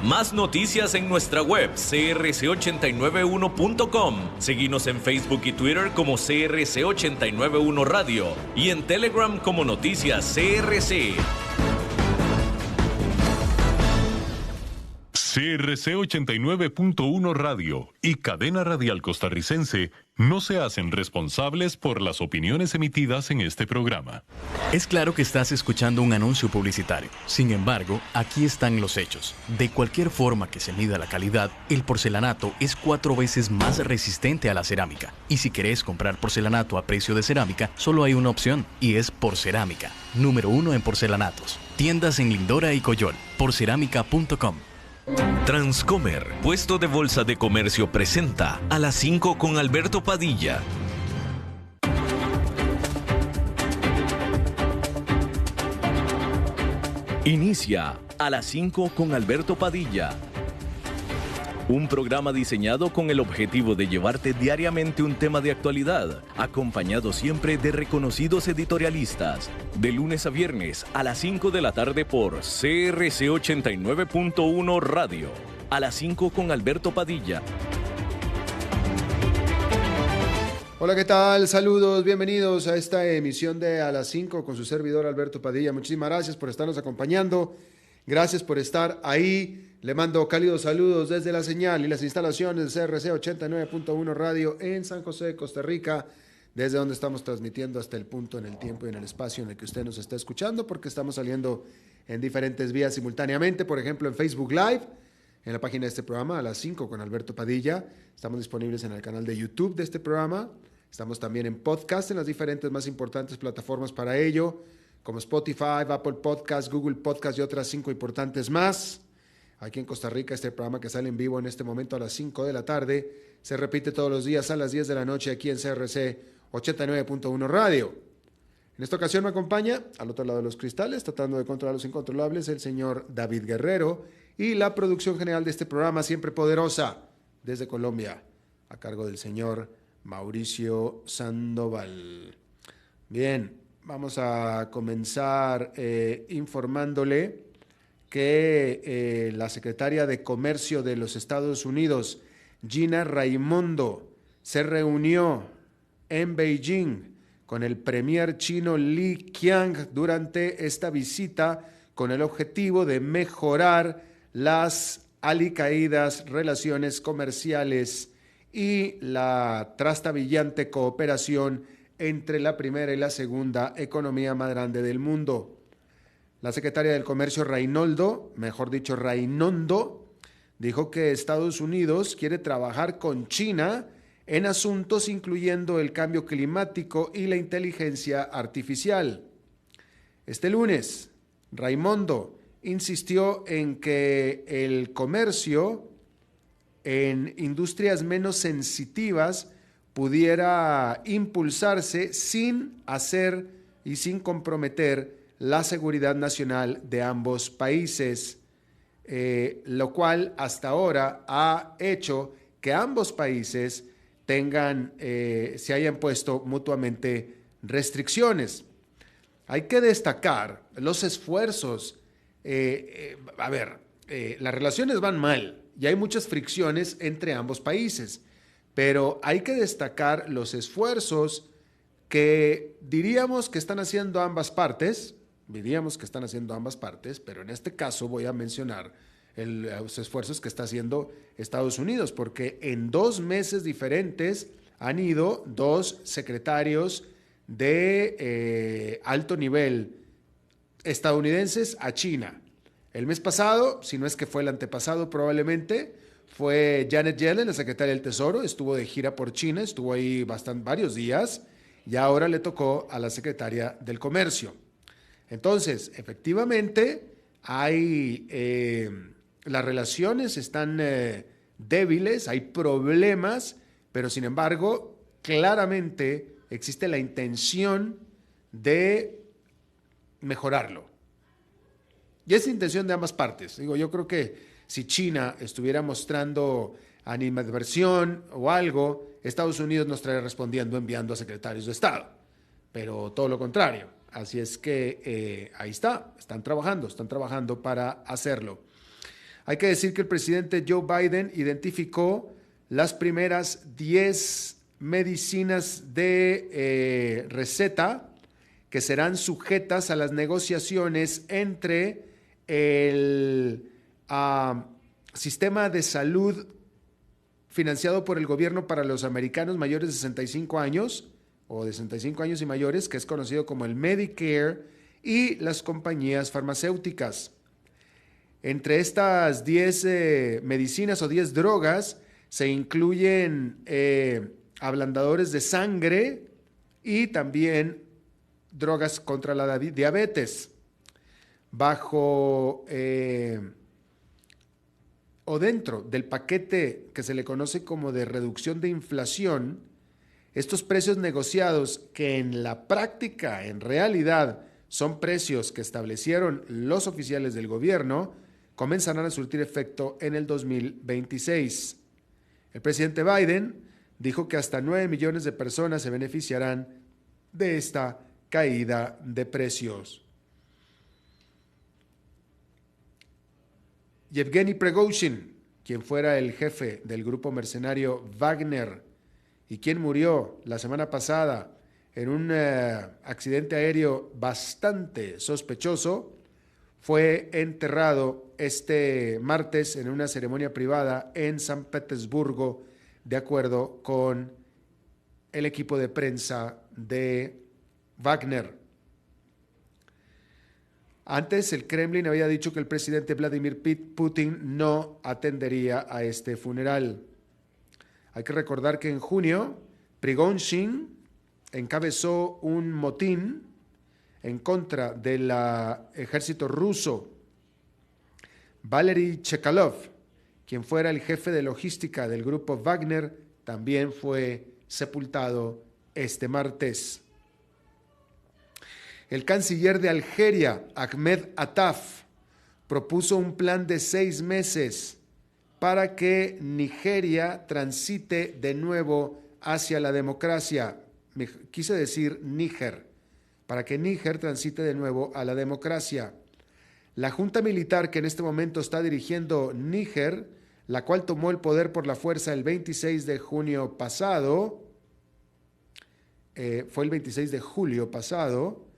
Más noticias en nuestra web crc891.com. Seguinos en Facebook y Twitter como CRC891 Radio y en Telegram como Noticias CRC. CRC 89.1 Radio y Cadena Radial Costarricense no se hacen responsables por las opiniones emitidas en este programa. Es claro que estás escuchando un anuncio publicitario. Sin embargo, aquí están los hechos. De cualquier forma que se mida la calidad, el porcelanato es 4 veces más resistente a la cerámica. Y si querés comprar porcelanato a precio de cerámica, solo hay una opción, y es Porcerámica, número 1 en porcelanatos. Tiendas en Lindora y Coyol, porcerámica.com. Transcomer, puesto de bolsa de comercio, presenta A las 5 con Alberto Padilla. Inicia A las 5 con Alberto Padilla. Un programa diseñado con el objetivo de llevarte diariamente un tema de actualidad, acompañado siempre de reconocidos editorialistas, de lunes a viernes a las 5 de la tarde por CRC 89.1 Radio. A las 5 con Alberto Padilla. Hola, ¿qué tal? Saludos, bienvenidos a esta emisión de A las 5 con su servidor Alberto Padilla. Muchísimas gracias por estarnos acompañando, gracias por estar ahí. Le mando cálidos saludos desde la señal y las instalaciones de CRC 89.1 Radio en San José, Costa Rica, desde donde estamos transmitiendo hasta el punto en el tiempo y en el espacio en el que usted nos está escuchando, porque estamos saliendo en diferentes vías simultáneamente, por ejemplo en Facebook Live, en la página de este programa, A las 5 con Alberto Padilla. Estamos disponibles en el canal de YouTube de este programa. Estamos también en podcast en las diferentes más importantes plataformas para ello, como Spotify, Apple Podcast, Google Podcast y otras 5 importantes más. Aquí en Costa Rica, este programa que sale en vivo en este momento a las 5 de la tarde, se repite todos los días a las 10 de la noche aquí en CRC 89.1 Radio. En esta ocasión me acompaña, al otro lado de los cristales, tratando de controlar los incontrolables, el señor David Guerrero y la producción general de este programa, siempre poderosa, desde Colombia, a cargo del señor Mauricio Sandoval. Bien, vamos a comenzar informándole que la secretaria de Comercio de los Estados Unidos, Gina Raimondo, se reunió en Beijing con el premier chino Li Qiang durante esta visita con el objetivo de mejorar las alicaídas relaciones comerciales y la trastabillante cooperación entre la primera y la segunda economía más grande del mundo. La secretaria del Comercio Rainondo, dijo que Estados Unidos quiere trabajar con China en asuntos incluyendo el cambio climático y la inteligencia artificial. Este lunes, Raimondo insistió en que el comercio en industrias menos sensitivas pudiera impulsarse sin hacer y sin comprometer la seguridad nacional de ambos países, lo cual hasta ahora ha hecho que ambos países se hayan puesto mutuamente restricciones. Hay que destacar los esfuerzos. Las relaciones van mal y hay muchas fricciones entre ambos países, pero hay que destacar los esfuerzos que diríamos que están haciendo ambas partes, pero en este caso voy a mencionar los esfuerzos que está haciendo Estados Unidos, porque en 2 meses diferentes han ido 2 secretarios de alto nivel estadounidenses a China. El mes pasado, si no es que fue el antepasado probablemente, fue Janet Yellen, la secretaria del Tesoro, estuvo de gira por China, estuvo ahí varios días, y ahora le tocó a la secretaria del Comercio. Entonces, efectivamente, las relaciones están débiles, hay problemas, pero sin embargo, claramente existe la intención de mejorarlo. Y es intención de ambas partes. Yo creo que si China estuviera mostrando animadversión o algo, Estados Unidos nos estaría respondiendo enviando a secretarios de Estado, pero todo lo contrario. Así es que ahí están trabajando para hacerlo. Hay que decir que el presidente Joe Biden identificó las primeras 10 medicinas de receta que serán sujetas a las negociaciones entre el sistema de salud financiado por el gobierno para los americanos mayores de 65 años o de 65 años y mayores, que es conocido como el Medicare, y las compañías farmacéuticas. Entre estas 10 medicinas o 10 drogas se incluyen ablandadores de sangre y también drogas contra la diabetes. Bajo o dentro del paquete que se le conoce como de reducción de inflación, estos precios negociados, que en la práctica, en realidad, son precios que establecieron los oficiales del gobierno, comenzarán a surtir efecto en el 2026. El presidente Biden dijo que hasta 9 millones de personas se beneficiarán de esta caída de precios. Yevgeny Prigozhin, quien fuera el jefe del grupo mercenario Wagner y quien murió la semana pasada en un accidente aéreo bastante sospechoso, fue enterrado este martes en una ceremonia privada en San Petersburgo, de acuerdo con el equipo de prensa de Wagner. Antes, el Kremlin había dicho que el presidente Vladimir Putin no atendería a este funeral. Hay que recordar que en junio, Prigozhin encabezó un motín en contra del ejército ruso. Valery Chekalov, quien fuera el jefe de logística del grupo Wagner, también fue sepultado este martes. El canciller de Algeria, Ahmed Attaf, propuso un plan de 6 meses para que Nigeria transite de nuevo hacia la democracia. Quise decir Níger, para que Níger transite de nuevo a la democracia. La junta militar que en este momento está dirigiendo Níger, la cual tomó el poder por la fuerza el 26 de junio pasado, fue el 26 de julio pasado,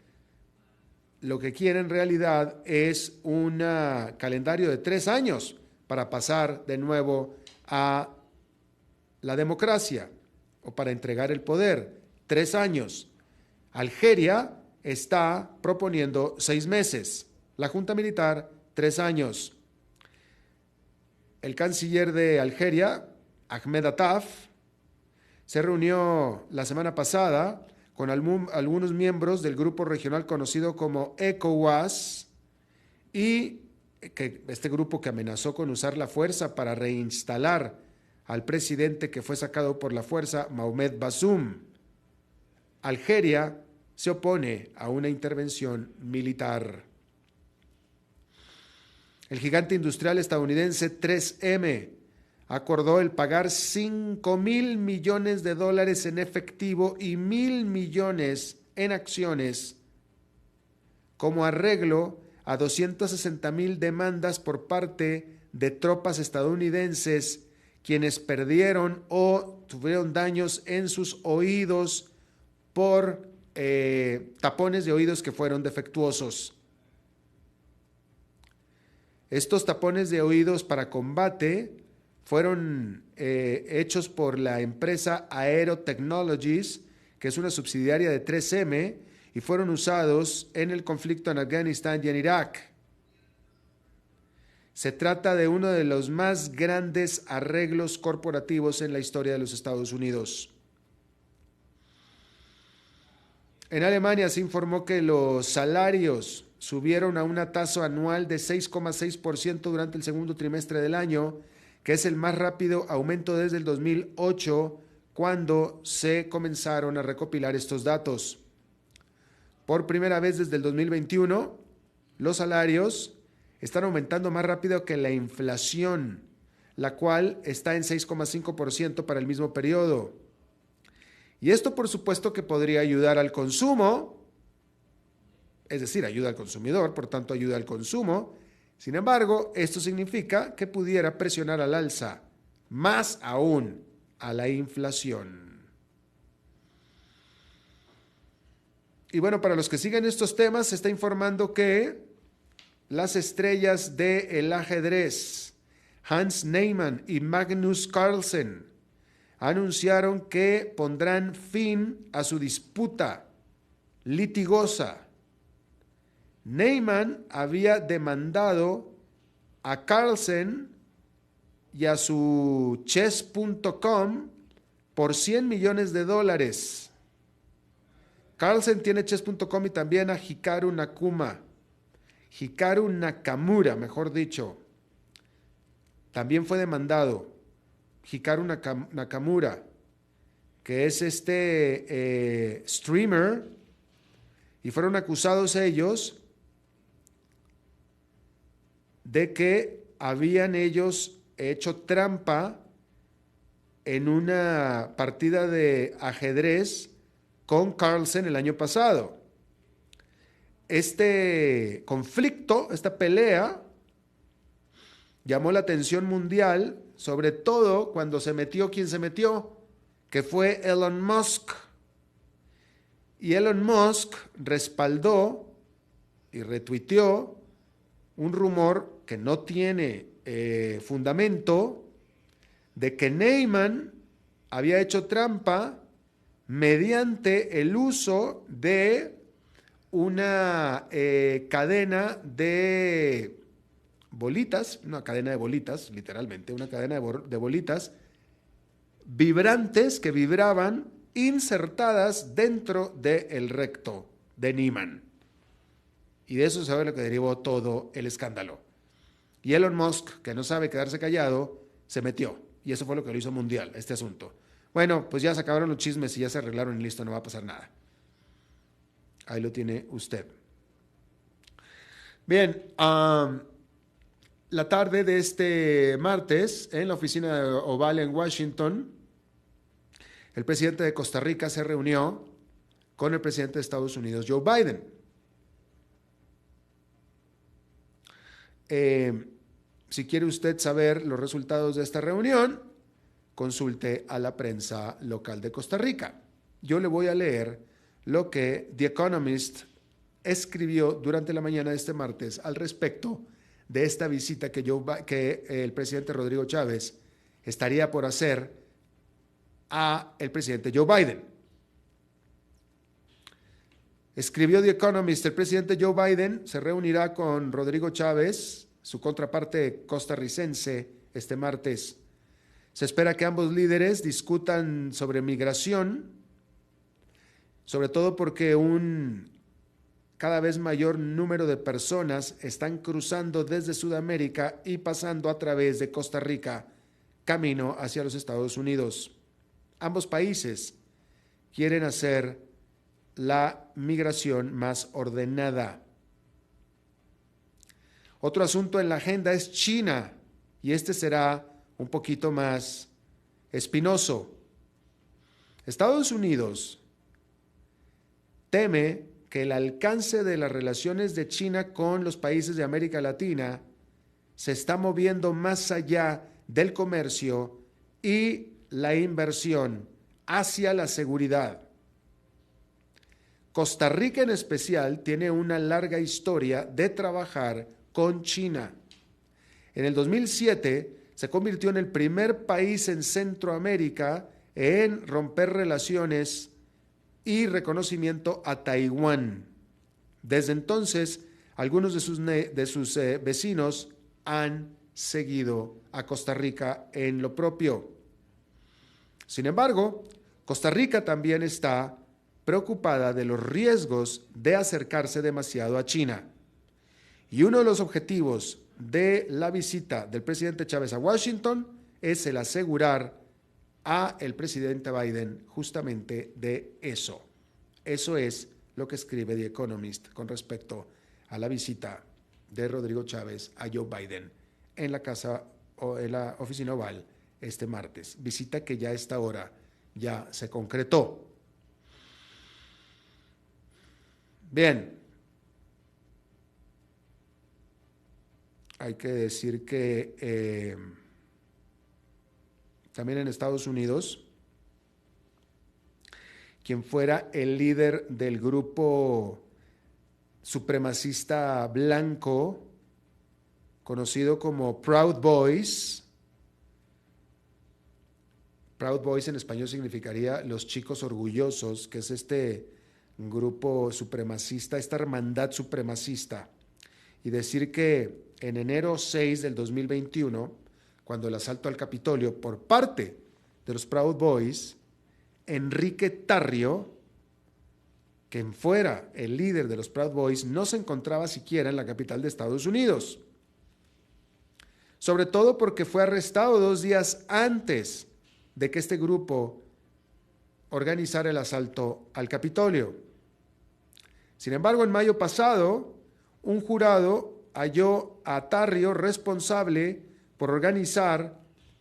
lo que quiere en realidad es un calendario de 3 años para pasar de nuevo a la democracia o para entregar el poder. 3 años. Algeria está proponiendo 6 meses. La Junta Militar, 3 años. El canciller de Algeria, Ahmed Attaf, se reunió la semana pasada con algunos miembros del grupo regional conocido como ECOWAS, y que este grupo que amenazó con usar la fuerza para reinstalar al presidente que fue sacado por la fuerza, Mohamed Bazoum. Algeria se opone a una intervención militar. El gigante industrial estadounidense 3M acordó el pagar $5,000 millones en efectivo y $1,000 millones en acciones como arreglo a 260,000 demandas por parte de tropas estadounidenses quienes perdieron o tuvieron daños en sus oídos por tapones de oídos que fueron defectuosos. Estos tapones de oídos para combate fueron hechos por la empresa Aero Technologies, que es una subsidiaria de 3M, y fueron usados en el conflicto en Afganistán y en Irak. Se trata de uno de los más grandes arreglos corporativos en la historia de los Estados Unidos. En Alemania se informó que los salarios subieron a una tasa anual de 6,6% durante el segundo trimestre del año, que es el más rápido aumento desde el 2008, cuando se comenzaron a recopilar estos datos. Por primera vez desde el 2021, los salarios están aumentando más rápido que la inflación, la cual está en 6,5% para el mismo periodo. Y esto, por supuesto, que podría ayudar al consumo, es decir, ayuda al consumidor, por tanto ayuda al consumo, Sin embargo, esto significa que pudiera presionar al alza, más aún a la inflación. Y bueno, para los que siguen estos temas, se está informando que las estrellas del ajedrez, Hans Niemann y Magnus Carlsen, anunciaron que pondrán fin a su disputa litigosa. Niemann había demandado a Carlsen y a su chess.com por $100 millones. Carlsen tiene chess.com y también a Hikaru Nakamura, mejor dicho. También fue demandado Hikaru Nakamura, que es streamer, y fueron acusados ellos de que habían ellos hecho trampa en una partida de ajedrez con Carlsen el año pasado. Este conflicto, esta pelea, llamó la atención mundial, sobre todo cuando se metió quien se metió, que fue Elon Musk. Y Elon Musk respaldó y retuiteó un rumor que no tiene fundamento de que Niemann había hecho trampa mediante el uso de una cadena de bolitas, una cadena de bolitas, literalmente, una cadena de bolitas vibrantes que vibraban insertadas dentro del recto de Niemann. Y de eso se sabe lo que derivó todo el escándalo. Y Elon Musk, que no sabe quedarse callado, se metió. Y eso fue lo que lo hizo mundial, este asunto. Bueno, pues ya se acabaron los chismes y ya se arreglaron y listo, no va a pasar nada. Ahí lo tiene usted. Bien, la tarde de este martes, en la oficina Oval en Washington, el presidente de Costa Rica se reunió con el presidente de Estados Unidos, Joe Biden. Si quiere usted saber los resultados de esta reunión, consulte a la prensa local de Costa Rica. Yo le voy a leer lo que The Economist escribió durante la mañana de este martes al respecto de esta visita que el presidente Rodrigo Chávez estaría por hacer a el presidente Joe Biden. Escribió The Economist: el presidente Joe Biden se reunirá con Rodrigo Chávez, su contraparte costarricense, este martes. Se espera que ambos líderes discutan sobre migración, sobre todo porque un cada vez mayor número de personas están cruzando desde Sudamérica y pasando a través de Costa Rica, camino hacia los Estados Unidos. Ambos países quieren hacer la migración más ordenada. Otro asunto en la agenda es China, y este será un poquito más espinoso. Estados Unidos teme que el alcance de las relaciones de China con los países de América Latina se está moviendo más allá del comercio y la inversión hacia la seguridad. Costa Rica en especial tiene una larga historia de trabajar con China. En el 2007 se convirtió en el primer país en Centroamérica en romper relaciones y reconocimiento a Taiwán. Desde entonces, algunos de sus vecinos han seguido a Costa Rica en lo propio. Sin embargo, Costa Rica también está preocupada de los riesgos de acercarse demasiado a China. Y uno de los objetivos de la visita del presidente Chávez a Washington es el asegurar a el presidente Biden justamente de eso. Eso es lo que escribe The Economist con respecto a la visita de Rodrigo Chávez a Joe Biden en la casa o en la oficina Oval este martes. Visita que ya a esta hora ya se concretó. Bien. hay que decir que también en Estados Unidos, quien fuera el líder del grupo supremacista blanco, conocido como Proud Boys. Proud Boys en español significaría los chicos orgullosos, que es este grupo supremacista, esta hermandad supremacista. Y decir que en enero 6 del 2021, cuando el asalto al Capitolio por parte de los Proud Boys, Enrique Tarrio, quien fuera el líder de los Proud Boys, no se encontraba siquiera en la capital de Estados Unidos. Sobre todo porque fue arrestado 2 días antes de que este grupo organizara el asalto al Capitolio. Sin embargo, en mayo pasado, un jurado halló a Tarrio responsable por organizar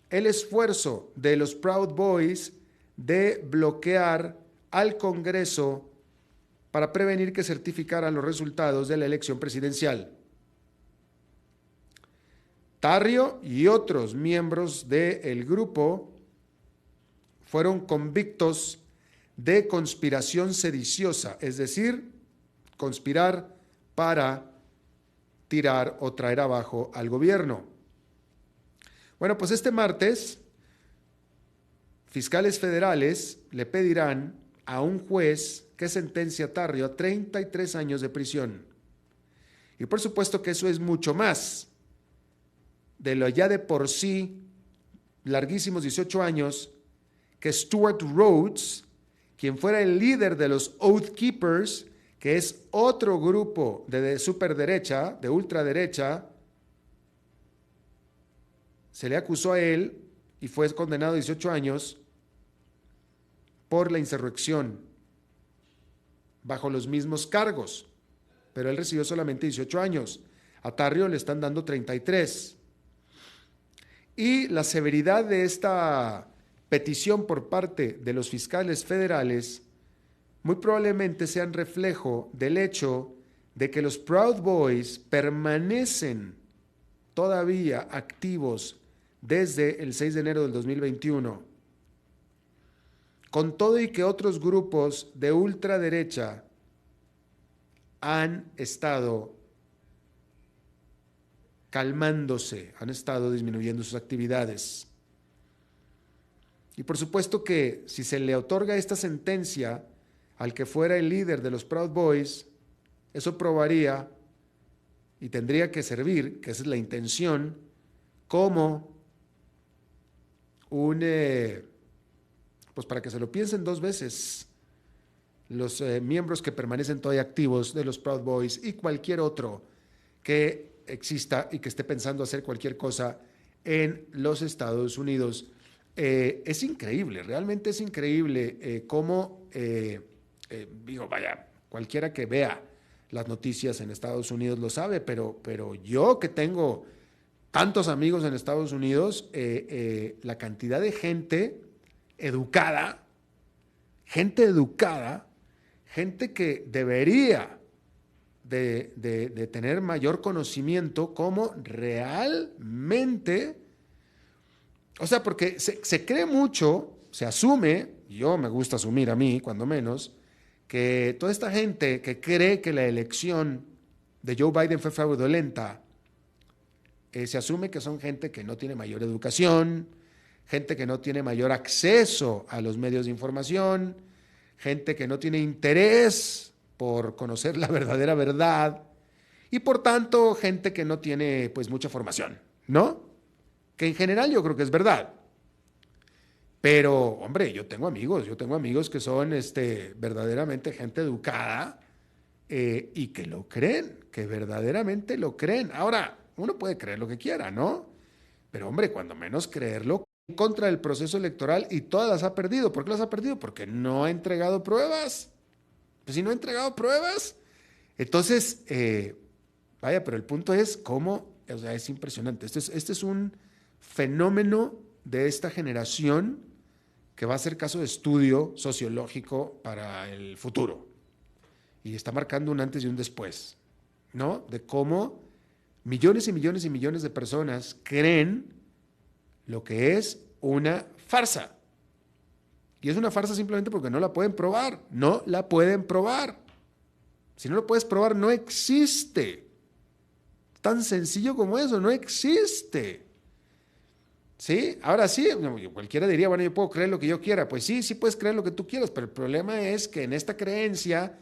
el esfuerzo de los Proud Boys de bloquear al Congreso para prevenir que certificaran los resultados de la elección presidencial. Tarrio y otros miembros del grupo fueron convictos de conspiración sediciosa, es decir, conspirar para tirar o traer abajo al gobierno. Bueno, pues este martes, fiscales federales le pedirán a un juez que sentencia a Tarrio a 33 años de prisión. Y por supuesto que eso es mucho más de lo ya de por sí larguísimos 18 años que Stuart Rhodes, quien fuera el líder de los Oath Keepers, que es otro grupo de superderecha, de ultraderecha, se le acusó a él y fue condenado a 18 años por la insurrección, bajo los mismos cargos, pero él recibió solamente 18 años. A Tarrio le están dando 33. Y la severidad de esta petición por parte de los fiscales federales muy probablemente sean reflejo del hecho de que los Proud Boys permanecen todavía activos desde el 6 de enero del 2021. Con todo y que otros grupos de ultraderecha han estado calmándose, han estado disminuyendo sus actividades. Y por supuesto que si se le otorga esta sentencia al que fuera el líder de los Proud Boys, eso probaría y tendría que servir, que esa es la intención, como pues para que se lo piensen 2 veces los miembros que permanecen todavía activos de los Proud Boys y cualquier otro que exista y que esté pensando hacer cualquier cosa en los Estados Unidos. Es increíble, realmente es increíble cómo, cualquiera que vea las noticias en Estados Unidos lo sabe, pero yo que tengo tantos amigos en Estados Unidos, la cantidad de gente educada, gente que debería de tener mayor conocimiento, cómo realmente, o sea, porque se cree mucho, se asume, y yo me gusta asumir a mí, cuando menos, que toda esta gente que cree que la elección de Joe Biden fue fraudulenta, se asume que son gente que no tiene mayor educación, gente que no tiene mayor acceso a los medios de información, gente que no tiene interés por conocer la verdadera verdad y por tanto gente que no tiene pues mucha formación, ¿no? Que en general yo creo que es verdad. Pero, hombre, yo tengo amigos que son verdaderamente gente educada y que lo creen, que verdaderamente lo creen. Ahora, uno puede creer lo que quiera, ¿no? Pero, hombre, cuando menos creerlo en contra del proceso electoral y todas las ha perdido. ¿Por qué las ha perdido? Porque no ha entregado pruebas. Pues si no ha entregado pruebas, entonces, pero el punto es cómo, o sea, es impresionante. Este es un fenómeno de esta generación que va a ser caso de estudio sociológico para el futuro. Y está marcando un antes y un después, ¿no? De cómo Millones y millones y millones de personas creen lo que es una farsa. Y es una farsa simplemente porque no la pueden probar. No la pueden probar. Si no lo puedes probar, no existe. Tan sencillo como eso, no existe. ¿Sí? Ahora sí, cualquiera diría, bueno, yo puedo creer lo que yo quiera. Pues sí, sí puedes creer lo que tú quieras, pero el problema es que en esta creencia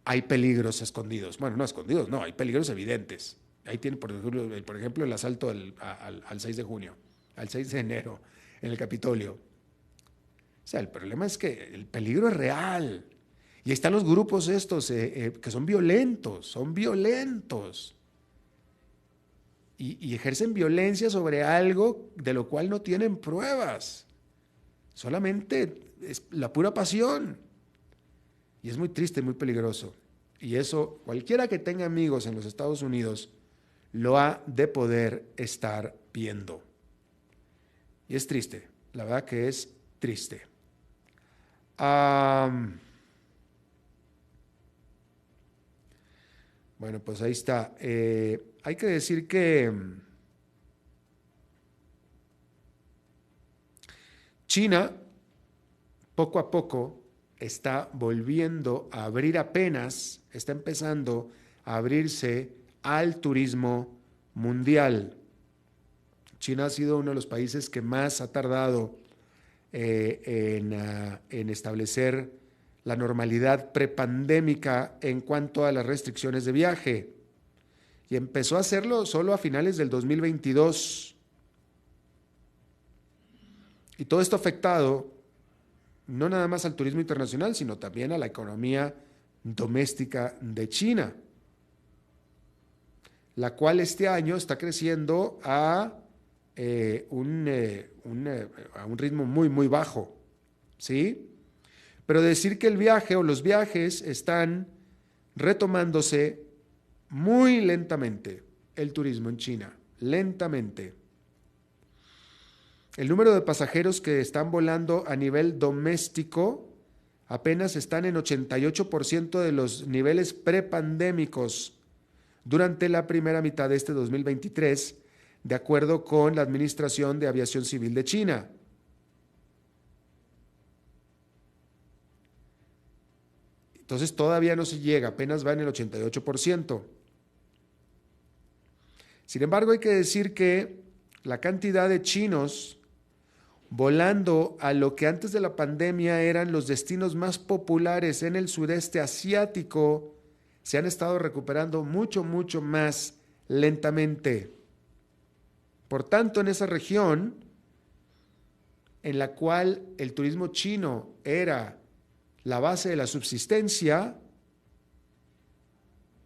hay peligros escondidos. Bueno, no escondidos, no, hay peligros evidentes. Ahí tiene, por ejemplo, el asalto al 6 de junio, al 6 de enero, en el Capitolio. O sea, el problema es que el peligro es real. Y ahí están los grupos estos que son violentos, y ejercen violencia sobre algo de lo cual no tienen pruebas. Solamente es la pura pasión. Y es muy triste, muy peligroso. Y eso, cualquiera que tenga amigos en los Estados Unidos, lo ha de poder estar viendo. Y es triste, la verdad que es triste. Bueno, pues ahí está. Hay que decir que China, poco a poco, está volviendo a abrir apenas, está empezando a abrirse al turismo mundial. China ha sido uno de los países que más ha tardado en establecer la normalidad prepandémica en cuanto a las restricciones de viaje. Y empezó a hacerlo solo a finales del 2022. Y todo esto ha afectado no nada más al turismo internacional, sino también a la economía doméstica de China, la cual este año está creciendo a un ritmo muy, muy bajo, ¿sí? Pero decir que el viaje o los viajes están retomándose muy lentamente, el turismo en China, lentamente. El número de pasajeros que están volando a nivel doméstico apenas están en 88% de los niveles prepandémicos durante la primera mitad de este 2023, de acuerdo con la Administración de Aviación Civil de China. Entonces todavía no se llega, apenas va en el 88%. Sin embargo, hay que decir que la cantidad de chinos volando a lo que antes de la pandemia eran los destinos más populares en el sudeste asiático, se han estado recuperando mucho, mucho más lentamente. Por tanto, en esa región, en la cual el turismo chino era la base de la subsistencia,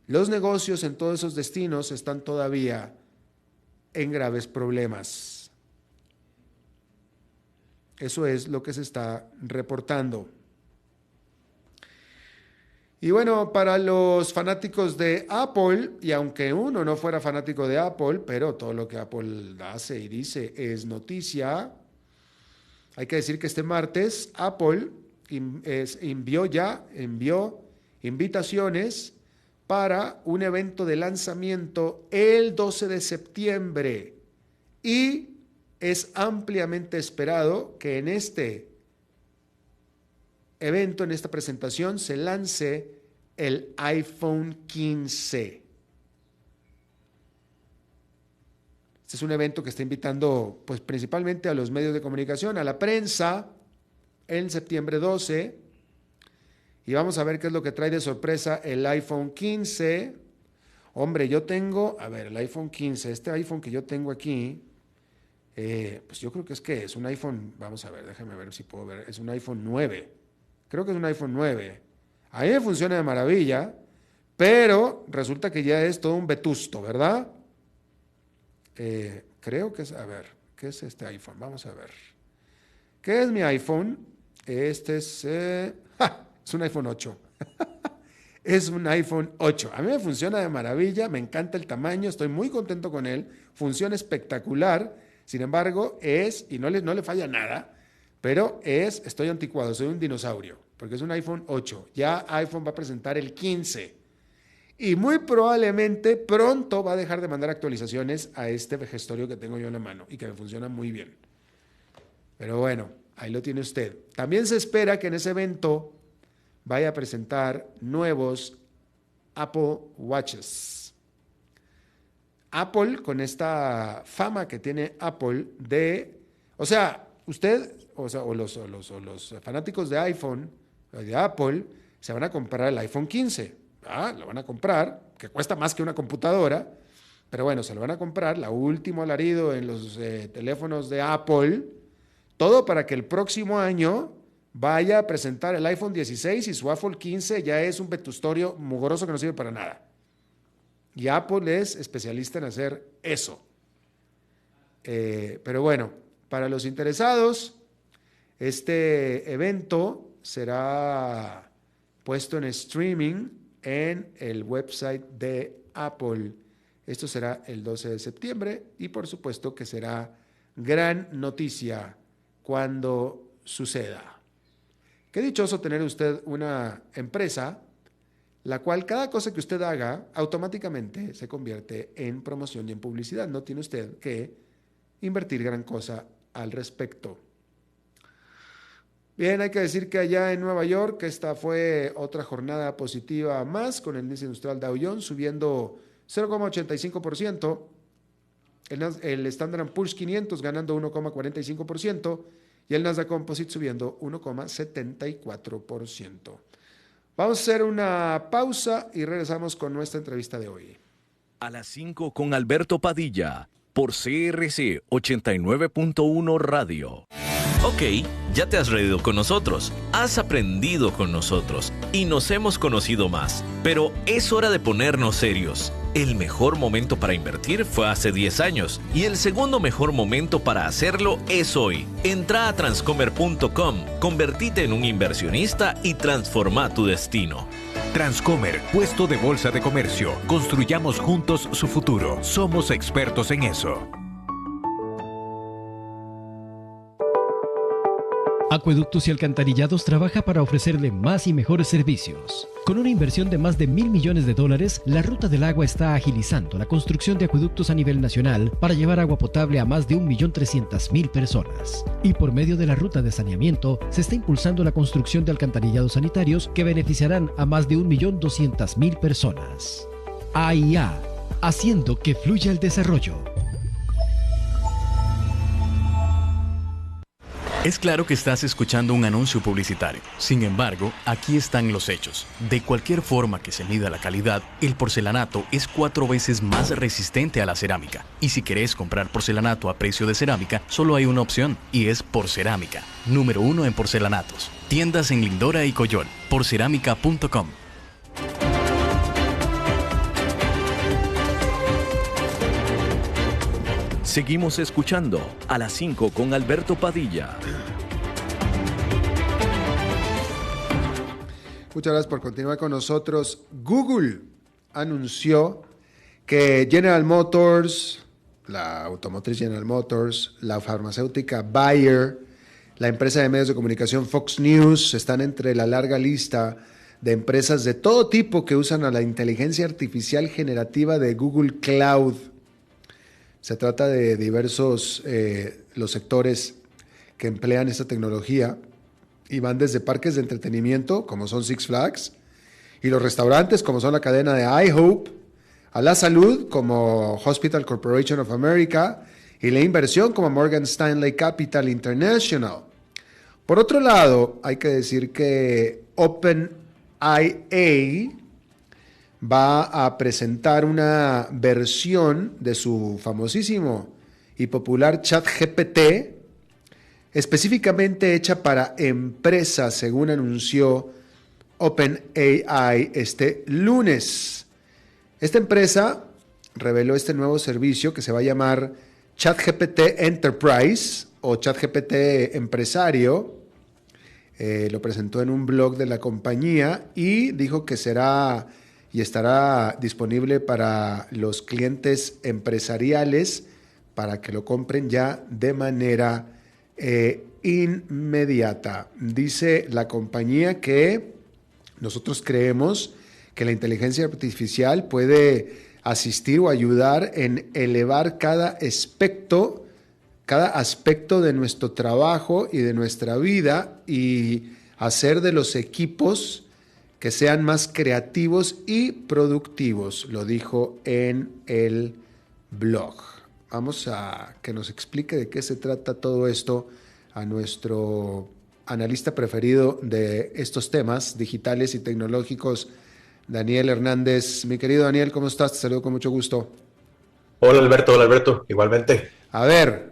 los negocios en todos esos destinos están todavía en graves problemas. Eso es lo que se está reportando. Y bueno, para los fanáticos de Apple, y aunque uno no fuera fanático de Apple, pero todo lo que Apple hace y dice es noticia, hay que decir que este martes Apple envió invitaciones para un evento de lanzamiento el 12 de septiembre y es ampliamente esperado que en este evento, en esta presentación, se lance el iPhone 15. Este es un evento que está invitando pues, principalmente a los medios de comunicación, a la prensa, en septiembre 12. Y vamos a ver qué es lo que trae de sorpresa el iPhone 15. Hombre, yo tengo, el iPhone 15, este iPhone que yo tengo aquí, pues yo creo que es un iPhone, vamos a ver, déjame ver si puedo ver, es un iPhone 9, creo que es un iPhone 9, a mí me funciona de maravilla, pero resulta que ya es todo un vetusto, ¿verdad? Creo que es, a ver, ¿qué es este iPhone? Vamos a ver, ¿qué es mi iPhone? Este es, es un iPhone 8, es un iPhone 8, a mí me funciona de maravilla, me encanta el tamaño, estoy muy contento con él, funciona espectacular. Sin embargo, y no le falla nada, pero estoy anticuado, soy un dinosaurio, porque es un iPhone 8. Ya iPhone va a presentar el 15. y muy probablemente pronto va a dejar de mandar actualizaciones a este vejestorio que tengo yo en la mano y que me funciona muy bien. Pero bueno, ahí lo tiene usted. También se espera que en ese evento vaya a presentar nuevos Apple Watches. Apple, con esta fama que tiene Apple de... O sea, usted, o los fanáticos de iPhone, de Apple, se van a comprar el iPhone 15. Lo van a comprar, que cuesta más que una computadora, pero bueno, se lo van a comprar, la último alarido en los teléfonos de Apple, todo para que el próximo año vaya a presentar el iPhone 16 y su iPhone 15 ya es un vetustorio mugroso que no sirve para nada. Y Apple es especialista en hacer eso. Pero bueno, para los interesados, este evento será puesto en streaming en el website de Apple. Esto será el 12 de septiembre y por supuesto que será gran noticia cuando suceda. Qué dichoso tener usted una empresa la cual cada cosa que usted haga automáticamente se convierte en promoción y en publicidad. No tiene usted que invertir gran cosa al respecto. Bien, hay que decir que allá en Nueva York esta fue otra jornada positiva más, con el índice industrial Dow Jones subiendo 0,85%, el Standard & Poor's 500 ganando 1,45% y el Nasdaq Composite subiendo 1,74%. Vamos a hacer una pausa y regresamos con nuestra entrevista de hoy. A las 5 con Alberto Padilla, por CRC 89.1 Radio. Ok, ya te has reído con nosotros, has aprendido con nosotros y nos hemos conocido más. Pero es hora de ponernos serios. El mejor momento para invertir fue hace 10 años y el segundo mejor momento para hacerlo es hoy. Entra a transcomer.com, convertite en un inversionista y transforma tu destino. Transcomer, puesto de bolsa de comercio. Construyamos juntos su futuro. Somos expertos en eso. Acueductos y Alcantarillados trabaja para ofrecerle más y mejores servicios. Con una inversión de más de $1,000 millones, la Ruta del Agua está agilizando la construcción de acueductos a nivel nacional para llevar agua potable a más de 1.300.000 personas. Y por medio de la ruta de saneamiento, se está impulsando la construcción de alcantarillados sanitarios que beneficiarán a más de 1.200.000 personas. AIA, haciendo que fluya el desarrollo. Es claro que estás escuchando un anuncio publicitario. Sin embargo, aquí están los hechos. De cualquier forma que se mida la calidad, el porcelanato es 4 veces más resistente a la cerámica. Y si querés comprar porcelanato a precio de cerámica, solo hay una opción, y es Porcerámica. Número 1 en porcelanatos. Tiendas en Lindora y Coyol. Porcerámica.com. Seguimos escuchando a las 5 con Alberto Padilla. Muchas gracias por continuar con nosotros. Google anunció que General Motors, la automotriz General Motors, la farmacéutica Bayer, la empresa de medios de comunicación Fox News están entre la larga lista de empresas de todo tipo que usan a la inteligencia artificial generativa de Google Cloud. Se trata de diversos los sectores que emplean esta tecnología y van desde parques de entretenimiento, como son Six Flags, y los restaurantes, como son la cadena de IHOP, a la salud, como Hospital Corporation of America, y la inversión, como Morgan Stanley Capital International. Por otro lado, hay que decir que OpenAI va a presentar una versión de su famosísimo y popular ChatGPT, específicamente hecha para empresas, según anunció OpenAI este lunes. Esta empresa reveló este nuevo servicio que se va a llamar ChatGPT Enterprise o ChatGPT Empresario. Lo presentó en un blog de la compañía y dijo que será y estará disponible para los clientes empresariales para que lo compren ya de manera inmediata. Dice la compañía que nosotros creemos que la inteligencia artificial puede asistir o ayudar en elevar cada aspecto de nuestro trabajo y de nuestra vida y hacer de los equipos que sean más creativos y productivos, lo dijo en el blog. Vamos a que nos explique de qué se trata todo esto a nuestro analista preferido de estos temas digitales y tecnológicos, Daniel Hernández. Mi querido Daniel, ¿cómo estás? Te saludo con mucho gusto. Hola Alberto, igualmente. A ver,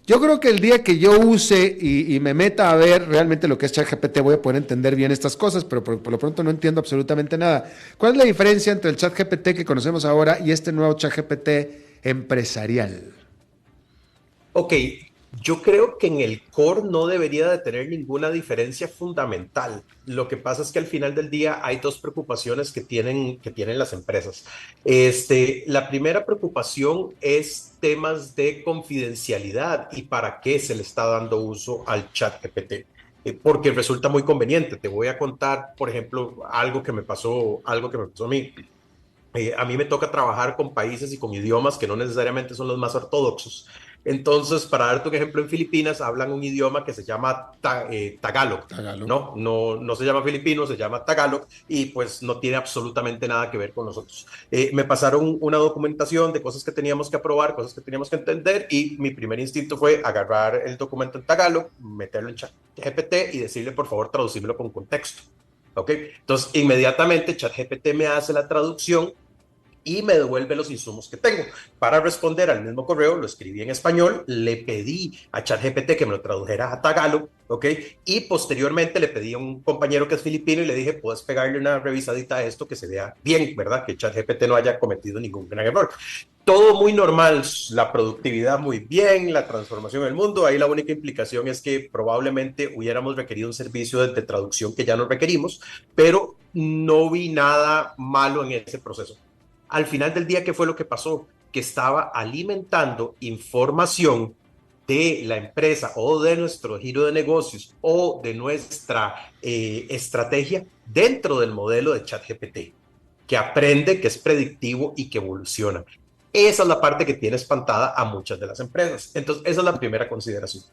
yo creo que el día que yo use y me meta a ver realmente lo que es ChatGPT voy a poder entender bien estas cosas, pero por lo pronto no entiendo absolutamente nada. ¿Cuál es la diferencia entre el ChatGPT que conocemos ahora y este nuevo ChatGPT empresarial? Ok, yo creo que en el core no debería de tener ninguna diferencia fundamental. Lo que pasa es que al final del día hay dos preocupaciones que tienen las empresas. La primera preocupación es temas de confidencialidad y para qué se le está dando uso al ChatGPT. Porque resulta muy conveniente. Te voy a contar, por ejemplo, algo que me pasó a mí. A mí me toca trabajar con países y con idiomas que no necesariamente son los más ortodoxos. Entonces, para darte un ejemplo, en Filipinas hablan un idioma que se llama Tagalog. No se llama filipino, se llama Tagalog y pues no tiene absolutamente nada que ver con nosotros. Me pasaron una documentación de cosas que teníamos que aprobar, cosas que teníamos que entender y mi primer instinto fue agarrar el documento en Tagalog, meterlo en ChatGPT y decirle por favor traducirlo con contexto. ¿Okay? Entonces, inmediatamente ChatGPT me hace la traducción y me devuelve los insumos que tengo. Para responder al mismo correo, lo escribí en español, le pedí a ChatGPT que me lo tradujera a Tagalog, ¿ok? Y posteriormente le pedí a un compañero que es filipino y le dije, ¿puedes pegarle una revisadita a esto que se vea bien, ¿verdad? Que ChatGPT no haya cometido ningún gran error. Todo muy normal, la productividad muy bien, la transformación del mundo. Ahí la única implicación es que probablemente hubiéramos requerido un servicio de traducción que ya no requerimos, pero no vi nada malo en ese proceso. Al final del día, ¿qué fue lo que pasó? Que estaba alimentando información de la empresa o de nuestro giro de negocios o de nuestra estrategia dentro del modelo de ChatGPT, que aprende, que es predictivo y que evoluciona. Esa es la parte que tiene espantada a muchas de las empresas. Entonces, esa es la primera consideración.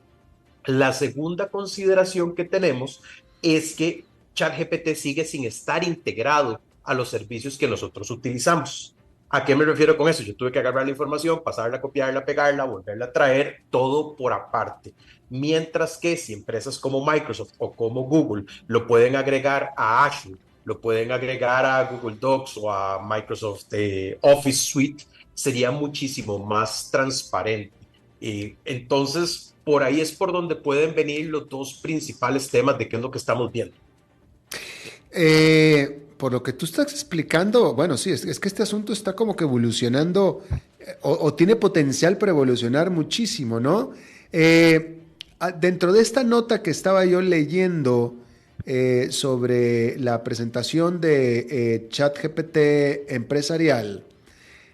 La segunda consideración que tenemos es que ChatGPT sigue sin estar integrado a los servicios que nosotros utilizamos. ¿A qué me refiero con eso? Yo tuve que agarrar la información, pasarla, copiarla, pegarla, volverla a traer, todo por aparte. Mientras que si empresas como Microsoft o como Google lo pueden agregar a Azure, lo pueden agregar a Google Docs o a Microsoft Office Suite, sería muchísimo más transparente. Entonces, por ahí es por donde pueden venir los dos principales temas de qué es lo que estamos viendo. Por lo que tú estás explicando, bueno, sí, es que este asunto está como que evolucionando o tiene potencial para evolucionar muchísimo, ¿no? Dentro de esta nota que estaba yo leyendo sobre la presentación de ChatGPT empresarial,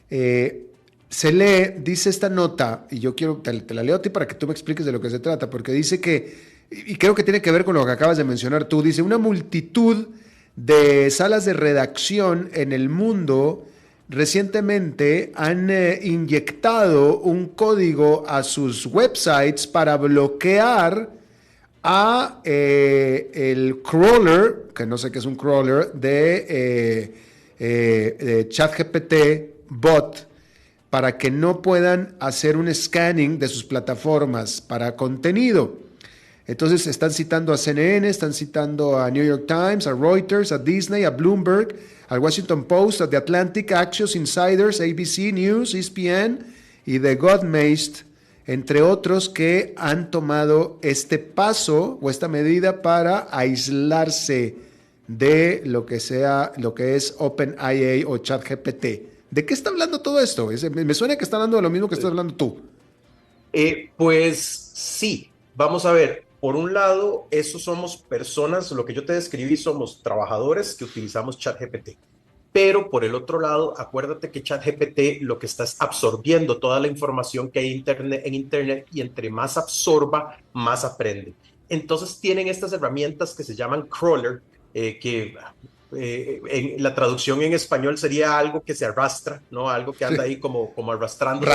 se lee, dice esta nota, y yo quiero, te la leo a ti para que tú me expliques de lo que se trata, porque dice que, y creo que tiene que ver con lo que acabas de mencionar tú, dice, una multitud de salas de redacción en el mundo recientemente han inyectado un código a sus websites para bloquear a el crawler, que no sé qué es un crawler, de ChatGPT bot, para que no puedan hacer un scanning de sus plataformas para contenido. Entonces están citando a CNN, están citando a New York Times, a Reuters, a Disney, a Bloomberg, al Washington Post, a The Atlantic, Axios, Insiders, ABC News, ESPN y The Godmast, entre otros que han tomado este paso o esta medida para aislarse de lo que es OpenAI o ChatGPT. ¿De qué está hablando todo esto? Me suena que está hablando de lo mismo que estás hablando tú. Pues sí, vamos a ver. Por un lado, eso somos personas, lo que yo te describí, somos trabajadores que utilizamos ChatGPT. Pero por el otro lado, acuérdate que ChatGPT lo que está es absorbiendo toda la información que hay en Internet y entre más absorba, más aprende. Entonces tienen estas herramientas que se llaman crawler, que En la traducción en español sería algo que se arrastra, ¿no? Algo que anda ahí como arrastrando.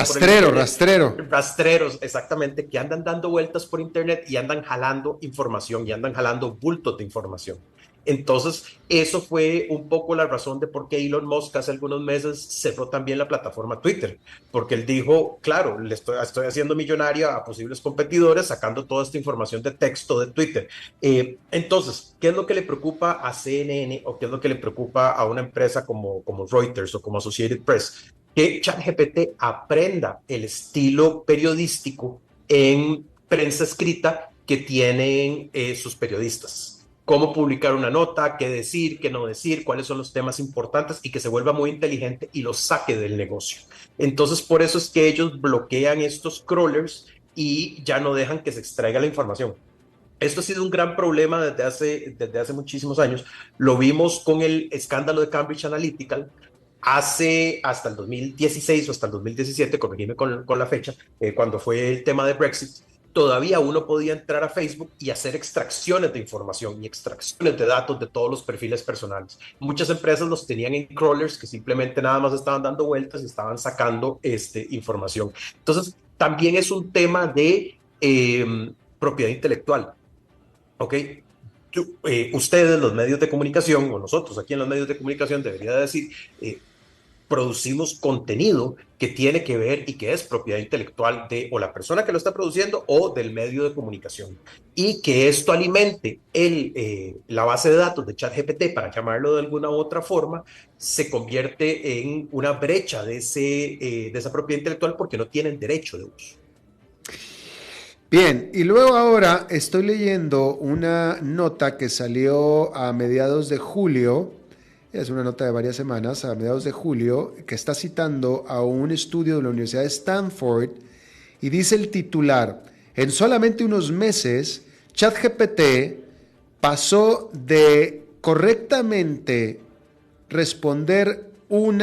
Rastreros, exactamente, que andan dando vueltas por internet y andan jalando información y andan jalando bultos de información. Entonces, eso fue un poco la razón de por qué Elon Musk hace algunos meses cerró también la plataforma Twitter, porque él dijo, claro, le estoy haciendo millonaria a posibles competidores sacando toda esta información de texto de Twitter. Entonces, ¿qué es lo que le preocupa a CNN o qué es lo que le preocupa a una empresa como Reuters o como Associated Press? Que ChatGPT aprenda el estilo periodístico en prensa escrita que tienen sus periodistas. Cómo publicar una nota, qué decir, qué no decir, cuáles son los temas importantes y que se vuelva muy inteligente y lo saque del negocio. Entonces, por eso es que ellos bloquean estos crawlers y ya no dejan que se extraiga la información. Esto ha sido un gran problema desde hace muchísimos años. Lo vimos con el escándalo de Cambridge Analytica, hasta el 2016 o hasta el 2017, corregime con la fecha, cuando fue el tema de Brexit. Todavía uno podía entrar a Facebook y hacer extracciones de información y extracciones de datos de todos los perfiles personales. Muchas empresas los tenían en crawlers que simplemente nada más estaban dando vueltas y estaban sacando información. Entonces, también es un tema de propiedad intelectual. ¿Ok? Ustedes, los medios de comunicación, o nosotros aquí en los medios de comunicación, debería decir, producimos contenido que tiene que ver y que es propiedad intelectual de o la persona que lo está produciendo o del medio de comunicación. Y que esto alimente la base de datos de ChatGPT, para llamarlo de alguna u otra forma, se convierte en una brecha de esa propiedad intelectual porque no tienen derecho de uso. Bien, y luego ahora estoy leyendo una nota que salió a mediados de julio, es una nota de varias semanas, a mediados de julio, que está citando a un estudio de la Universidad de Stanford y dice el titular: en solamente unos meses, ChatGPT pasó de correctamente responder un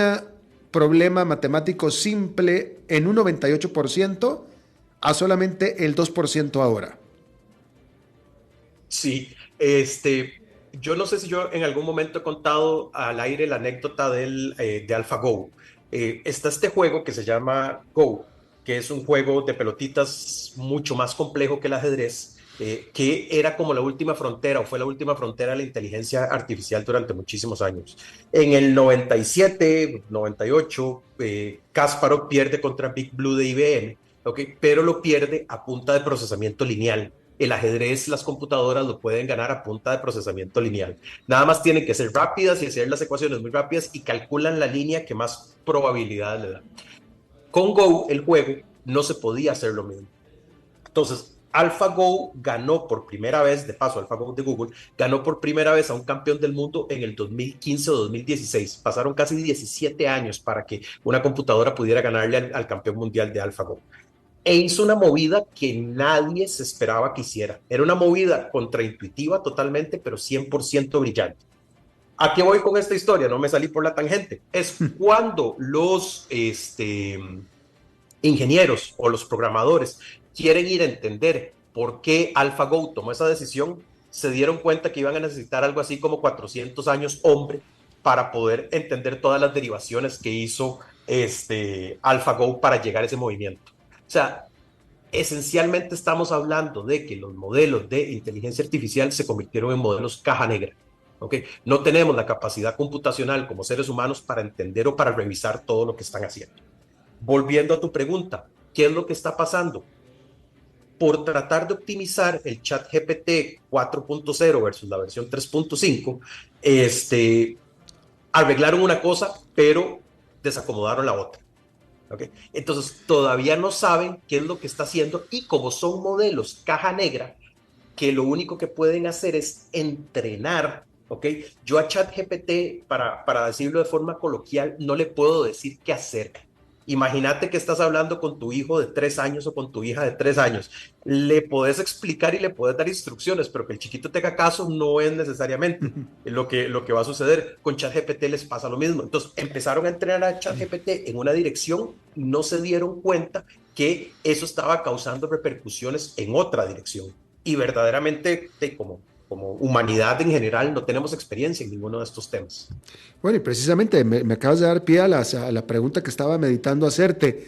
problema matemático simple en un 98% a solamente el 2% ahora. Sí, yo no sé si yo en algún momento he contado al aire la anécdota de AlphaGo. Está este juego que se llama Go, que es un juego de pelotitas mucho más complejo que el ajedrez, que era como la última frontera o fue la última frontera de la inteligencia artificial durante muchísimos años. En el 97, 98, Kasparov pierde contra Big Blue de IBM, ¿okay? Pero lo pierde a punta de procesamiento lineal. El ajedrez, las computadoras lo pueden ganar a punta de procesamiento lineal. Nada más tienen que ser rápidas y hacer las ecuaciones muy rápidas y calculan la línea que más probabilidad le da. Con Go, el juego, no se podía hacer lo mismo. Entonces, AlphaGo ganó por primera vez, de paso, AlphaGo de Google, ganó por primera vez a un campeón del mundo en el 2015 o 2016. Pasaron casi 17 años para que una computadora pudiera ganarle al campeón mundial de AlphaGo. E hizo una movida que nadie se esperaba que hiciera. Era una movida contraintuitiva totalmente, pero 100% brillante. ¿A qué voy con esta historia? No me salí por la tangente. Es cuando los ingenieros o los programadores quieren ir a entender por qué AlphaGo tomó esa decisión, se dieron cuenta que iban a necesitar algo así como 400 años hombre para poder entender todas las derivaciones que hizo AlphaGo para llegar a ese movimiento. O sea, esencialmente estamos hablando de que los modelos de inteligencia artificial se convirtieron en modelos caja negra. ¿Okay? No tenemos la capacidad computacional como seres humanos para entender o para revisar todo lo que están haciendo. Volviendo a tu pregunta, ¿qué es lo que está pasando? Por tratar de optimizar el ChatGPT 4.0 versus la versión 3.5, arreglaron una cosa, pero desacomodaron la otra. ¿Okay? Entonces, todavía no saben qué es lo que está haciendo y como son modelos caja negra, que lo único que pueden hacer es entrenar. ¿Okay? Yo a ChatGPT, para decirlo de forma coloquial, no le puedo decir qué hacer. Imagínate que estás hablando con tu hijo de 3 años o con tu hija de 3 años. Le podés explicar y le podés dar instrucciones, pero que el chiquito tenga caso no es necesariamente lo que va a suceder. Con ChatGPT les pasa lo mismo. Entonces empezaron a entrenar a ChatGPT en una dirección y no se dieron cuenta que eso estaba causando repercusiones en otra dirección. Y verdaderamente, como como humanidad en general no tenemos experiencia en ninguno de estos temas. Bueno, y precisamente me acabas de dar pie a la pregunta que estaba meditando hacerte.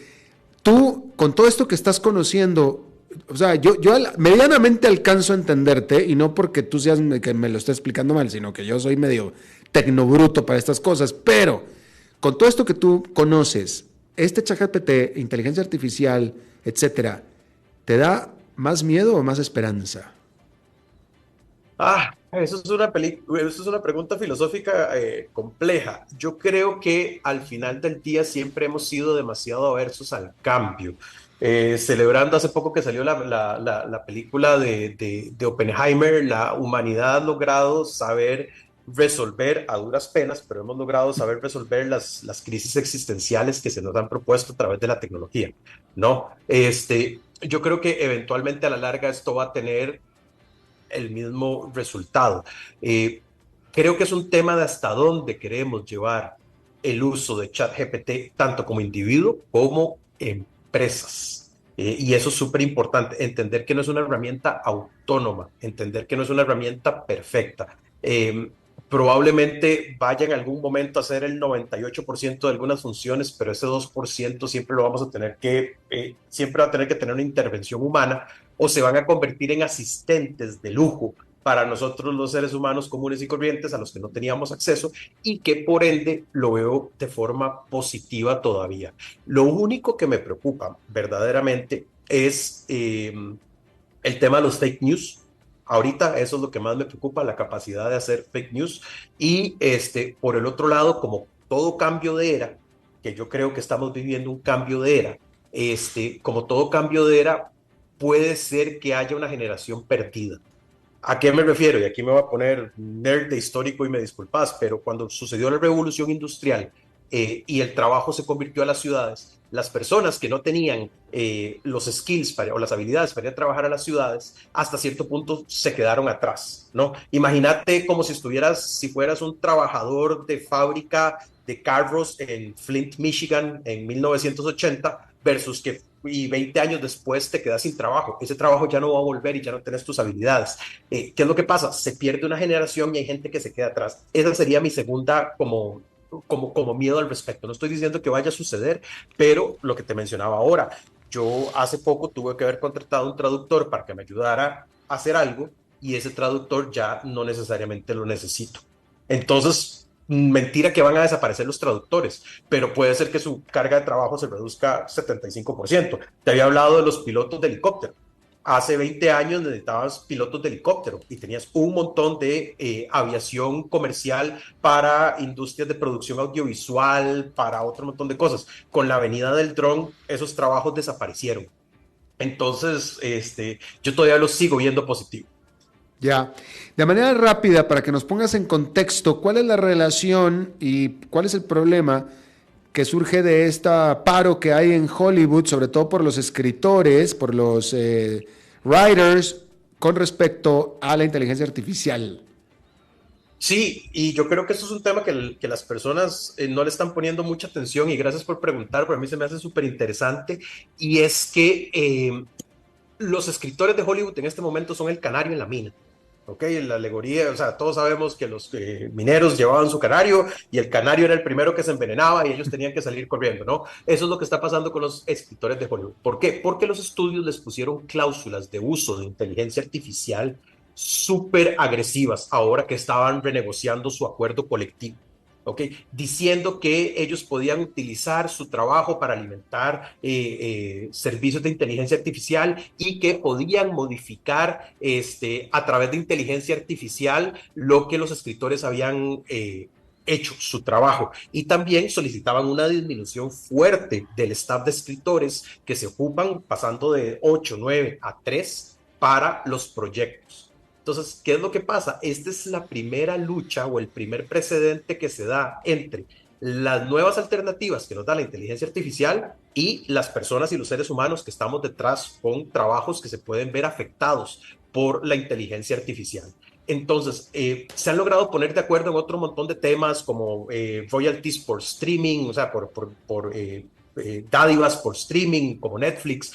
Tú, con todo esto que estás conociendo, o sea, yo medianamente alcanzo a entenderte, y no porque tú seas que me lo estés explicando mal, sino que yo soy medio tecnobruto para estas cosas, pero con todo esto que tú conoces, este ChatGPT, inteligencia artificial, etcétera, ¿te da más miedo o más esperanza? Eso es una pregunta filosófica compleja. Yo creo que al final del día siempre hemos sido demasiado aversos al cambio. Celebrando hace poco que salió la película de Oppenheimer, la humanidad ha logrado saber resolver a duras penas, pero hemos logrado saber resolver las crisis existenciales que se nos han propuesto a través de la tecnología, ¿no? Yo creo que eventualmente a la larga esto va a tener el mismo resultado. Creo que es un tema de hasta dónde queremos llevar el uso de ChatGPT, tanto como individuo como empresas. Y eso es súper importante, entender que no es una herramienta autónoma, entender que no es una herramienta perfecta. Probablemente vaya en algún momento a ser el 98% de algunas funciones, pero ese 2% siempre lo vamos a tener siempre va a tener que tener una intervención humana, o se van a convertir en asistentes de lujo para nosotros los seres humanos comunes y corrientes a los que no teníamos acceso, y que por ende lo veo de forma positiva todavía. Lo único que me preocupa verdaderamente es el tema de los fake news. Ahorita eso es lo que más me preocupa, la capacidad de hacer fake news. Y por el otro lado, como todo cambio de era, que yo creo que estamos viviendo un cambio de era, como todo cambio de era, puede ser que haya una generación perdida. ¿A qué me refiero? Y aquí me voy a poner nerd de histórico y me disculpas, pero cuando sucedió la revolución industrial y el trabajo se convirtió a las ciudades, las personas que no tenían los skills o las habilidades para ir a trabajar a las ciudades, hasta cierto punto se quedaron atrás, ¿no? Imagínate como si fueras un trabajador de fábrica de carros en Flint, Michigan, en 1980, versus que y 20 años después te quedas sin trabajo. Ese trabajo ya no va a volver y ya no tienes tus habilidades. ¿Qué es lo que pasa? Se pierde una generación y hay gente que se queda atrás. Esa sería mi segunda como miedo al respecto. No estoy diciendo que vaya a suceder, pero lo que te mencionaba ahora, yo hace poco tuve que haber contratado un traductor para que me ayudara a hacer algo, y ese traductor ya no necesariamente lo necesito. Entonces, mentira que van a desaparecer los traductores, pero puede ser que su carga de trabajo se reduzca 75%. Te había hablado de los pilotos de helicóptero. Hace 20 años necesitabas pilotos de helicóptero y tenías un montón de aviación comercial para industrias de producción audiovisual, para otro montón de cosas. Con la venida del dron, esos trabajos desaparecieron. Entonces, yo todavía lo sigo viendo positivo. Ya, de manera rápida, para que nos pongas en contexto, ¿cuál es la relación y cuál es el problema que surge de esta paro que hay en Hollywood, sobre todo por los escritores, por los writers, con respecto a la inteligencia artificial? Sí, y yo creo que eso es un tema que las personas no le están poniendo mucha atención, y gracias por preguntar, pero a mí se me hace súper interesante, y es que los escritores de Hollywood en este momento son el canario en la mina. ¿Ok? La alegoría, o sea, todos sabemos que los mineros llevaban su canario y el canario era el primero que se envenenaba y ellos tenían que salir corriendo, ¿no? Eso es lo que está pasando con los escritores de Hollywood. ¿Por qué? Porque los estudios les pusieron cláusulas de uso de inteligencia artificial súper agresivas ahora que estaban renegociando su acuerdo colectivo. ¿Okay? Diciendo que ellos podían utilizar su trabajo para alimentar servicios de inteligencia artificial, y que podían modificar a través de inteligencia artificial lo que los escritores habían hecho, su trabajo. Y también solicitaban una disminución fuerte del staff de escritores que se ocupan, pasando de 8, 9 a 3 para los proyectos. Entonces, ¿qué es lo que pasa? Esta es la primera lucha o el primer precedente que se da entre las nuevas alternativas que nos da la inteligencia artificial y las personas y los seres humanos que estamos detrás con trabajos que se pueden ver afectados por la inteligencia artificial. Entonces, se han logrado poner de acuerdo en otro montón de temas como royalties por streaming, o sea, por dádivas por streaming como Netflix,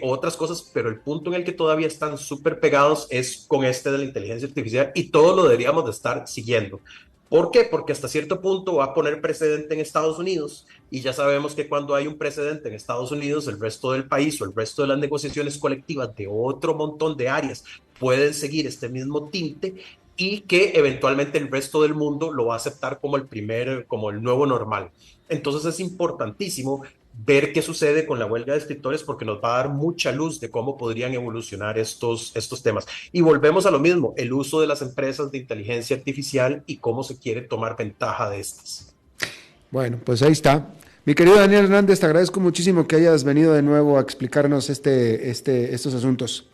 otras cosas, pero el punto en el que todavía están súper pegados es con este de la inteligencia artificial y todo lo deberíamos de estar siguiendo. ¿Por qué? Porque hasta cierto punto va a poner precedente en Estados Unidos y ya sabemos que cuando hay un precedente en Estados Unidos, el resto del país o el resto de las negociaciones colectivas de otro montón de áreas pueden seguir este mismo tinte y que eventualmente el resto del mundo lo va a aceptar como como el nuevo normal. Entonces es importantísimo ver qué sucede con la huelga de escritores porque nos va a dar mucha luz de cómo podrían evolucionar estos temas. Y volvemos a lo mismo, el uso de las empresas de inteligencia artificial y cómo se quiere tomar ventaja de estas. Bueno, pues ahí está. Mi querido Daniel Hernández, te agradezco muchísimo que hayas venido de nuevo a explicarnos estos asuntos.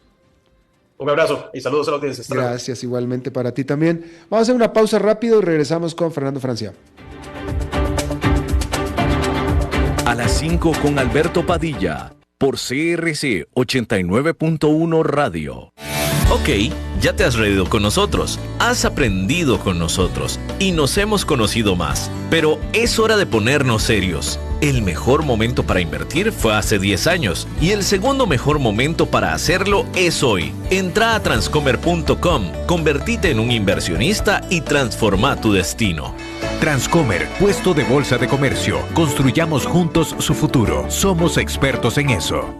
Un abrazo y saludos a la audiencia. Gracias, igualmente para ti también. Vamos a hacer una pausa rápido y regresamos con Fernando Francia. A las 5 con Alberto Padilla, por CRC 89.1 Radio. Ok, ya te has reído con nosotros, has aprendido con nosotros y nos hemos conocido más. Pero es hora de ponernos serios. El mejor momento para invertir fue hace 10 años y el segundo mejor momento para hacerlo es hoy. Entra a transcomer.com, convertite en un inversionista y transforma tu destino. Transcomer, puesto de bolsa de comercio. Construyamos juntos su futuro. Somos expertos en eso.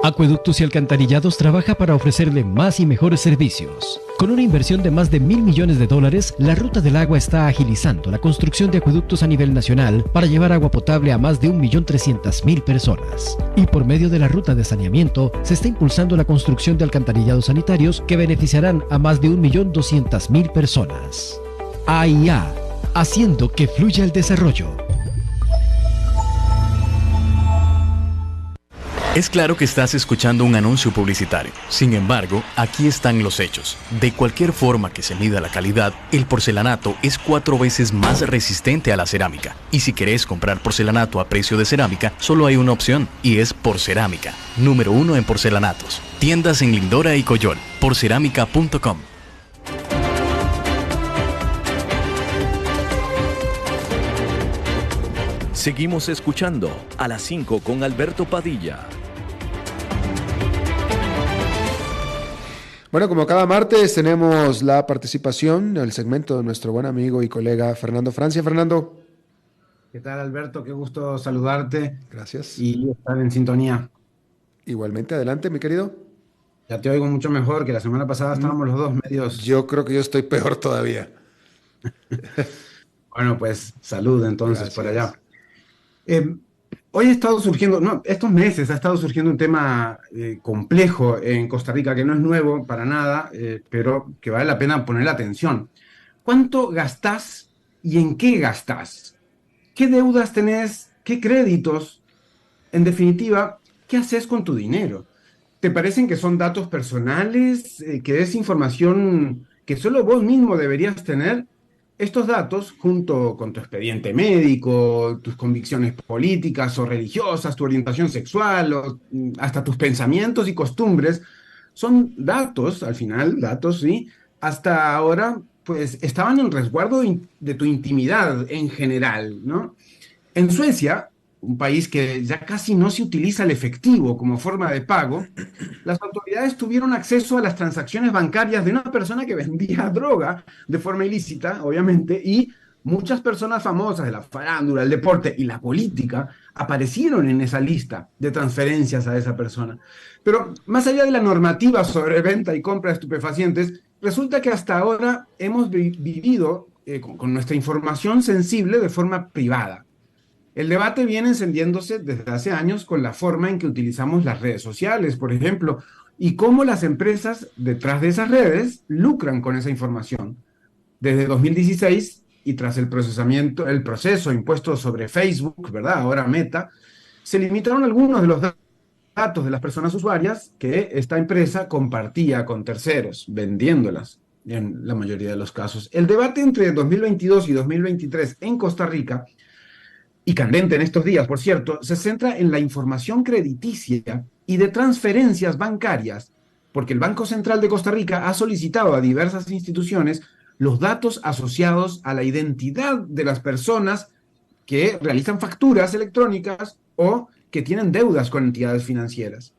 Acueductos y Alcantarillados trabaja para ofrecerle más y mejores servicios. Con una inversión de más de $1.000 millones, la Ruta del Agua está agilizando la construcción de acueductos a nivel nacional para llevar agua potable a más de 1.300.000 personas. Y por medio de la ruta de saneamiento, se está impulsando la construcción de alcantarillados sanitarios que beneficiarán a más de 1.200.000 personas. AIA, haciendo que fluya el desarrollo. Es claro que estás escuchando un anuncio publicitario. Sin embargo, aquí están los hechos. De cualquier forma que se mida la calidad, el porcelanato es 4 veces más resistente a la cerámica. Y si querés comprar porcelanato a precio de cerámica, solo hay una opción, y es Porcerámica. Número 1 en porcelanatos. Tiendas en Lindora y Coyol. Porcerámica.com. Seguimos escuchando a las 5 con Alberto Padilla. Bueno, como cada martes tenemos la participación, el segmento de nuestro buen amigo y colega Fernando Francia. Fernando. ¿Qué tal, Alberto? Qué gusto saludarte. Gracias. Y estar en sintonía. Igualmente, adelante, mi querido. Ya te oigo mucho mejor que la semana pasada, estábamos los dos medios. Yo creo que yo estoy peor todavía. Bueno, pues salud entonces. Gracias. Por allá. Hoy ha estado surgiendo, estos meses ha estado surgiendo un tema complejo en Costa Rica, que no es nuevo para nada, pero que vale la pena ponerle atención. ¿Cuánto gastás y en qué gastás? ¿Qué deudas tenés? ¿Qué créditos? En definitiva, ¿qué haces con tu dinero? ¿Te parecen que son datos personales? ¿Que es información que solo vos mismo deberías tener? Estos datos, junto con tu expediente médico, tus convicciones políticas o religiosas, tu orientación sexual, o hasta tus pensamientos y costumbres, son datos, al final, datos, ¿sí? Hasta ahora, pues, estaban en resguardo de tu intimidad en general, ¿no? En Suecia, un país que ya casi no se utiliza el efectivo como forma de pago, las autoridades tuvieron acceso a las transacciones bancarias de una persona que vendía droga de forma ilícita, obviamente, y muchas personas famosas de la farándula, el deporte y la política aparecieron en esa lista de transferencias a esa persona. Pero más allá de la normativa sobre venta y compra de estupefacientes, resulta que hasta ahora hemos vivido con nuestra información sensible de forma privada. El debate viene encendiéndose desde hace años con la forma en que utilizamos las redes sociales, por ejemplo, y cómo las empresas detrás de esas redes lucran con esa información. Desde 2016, y tras el proceso impuesto sobre Facebook, ¿verdad? Ahora Meta, se limitaron algunos de los datos de las personas usuarias que esta empresa compartía con terceros, vendiéndolas en la mayoría de los casos. El debate entre 2022 y 2023 en Costa Rica, y candente en estos días, por cierto, se centra en la información crediticia y de transferencias bancarias, porque el Banco Central de Costa Rica ha solicitado a diversas instituciones los datos asociados a la identidad de las personas que realizan facturas electrónicas o que tienen deudas con entidades financieras.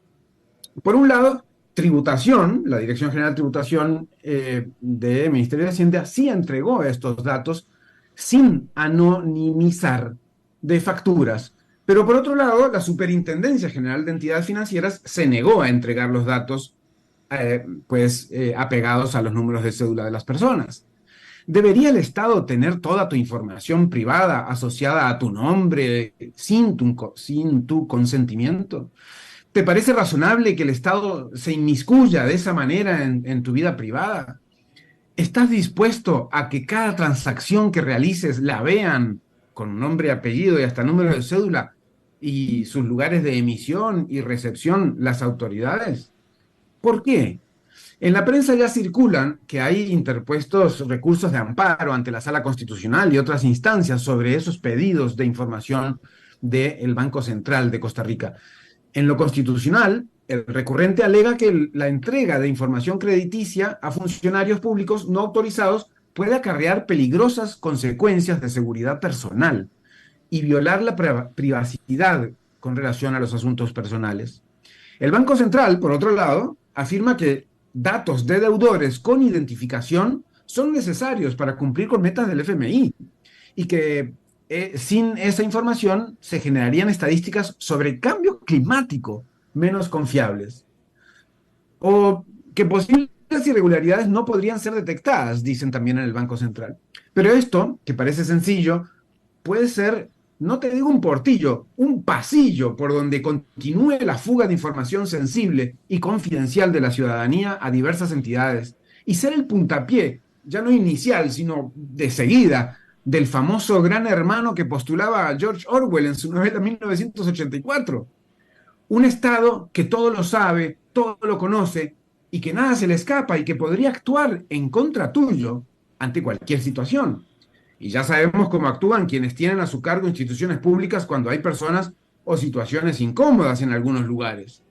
Por un lado, tributación, la Dirección General de Tributación del Ministerio de Hacienda sí entregó estos datos sin anonimizar de facturas. Pero por otro lado, la Superintendencia General de Entidades Financieras se negó a entregar los datos apegados a los números de cédula de las personas. ¿Debería el Estado tener toda tu información privada asociada a tu nombre sin tu consentimiento? ¿Te parece razonable que el Estado se inmiscuya de esa manera en tu vida privada? ¿Estás dispuesto a que cada transacción que realices la vean con nombre, apellido y hasta número de cédula y sus lugares de emisión y recepción las autoridades? ¿Por qué? En la prensa ya circulan que hay interpuestos recursos de amparo ante la Sala Constitucional y otras instancias sobre esos pedidos de información del Banco Central de Costa Rica. En lo constitucional, el recurrente alega que la entrega de información crediticia a funcionarios públicos no autorizados puede acarrear peligrosas consecuencias de seguridad personal y violar la privacidad con relación a los asuntos personales. El Banco Central, por otro lado, afirma que datos de deudores con identificación son necesarios para cumplir con metas del FMI y que sin esa información se generarían estadísticas sobre el cambio climático menos confiables. O que posibles irregularidades no podrían ser detectadas, dicen también en el Banco Central. Pero esto, que parece sencillo, puede ser, no te digo un portillo, un pasillo por donde continúe la fuga de información sensible y confidencial de la ciudadanía a diversas entidades y ser el puntapié, ya no inicial, sino de seguida, del famoso gran hermano que postulaba a George Orwell en su novela 1984. Un Estado que todo lo sabe, todo lo conoce y que nada se le escapa y que podría actuar en contra tuyo ante cualquier situación. Y ya sabemos cómo actúan quienes tienen a su cargo instituciones públicas cuando hay personas o situaciones incómodas en algunos lugares.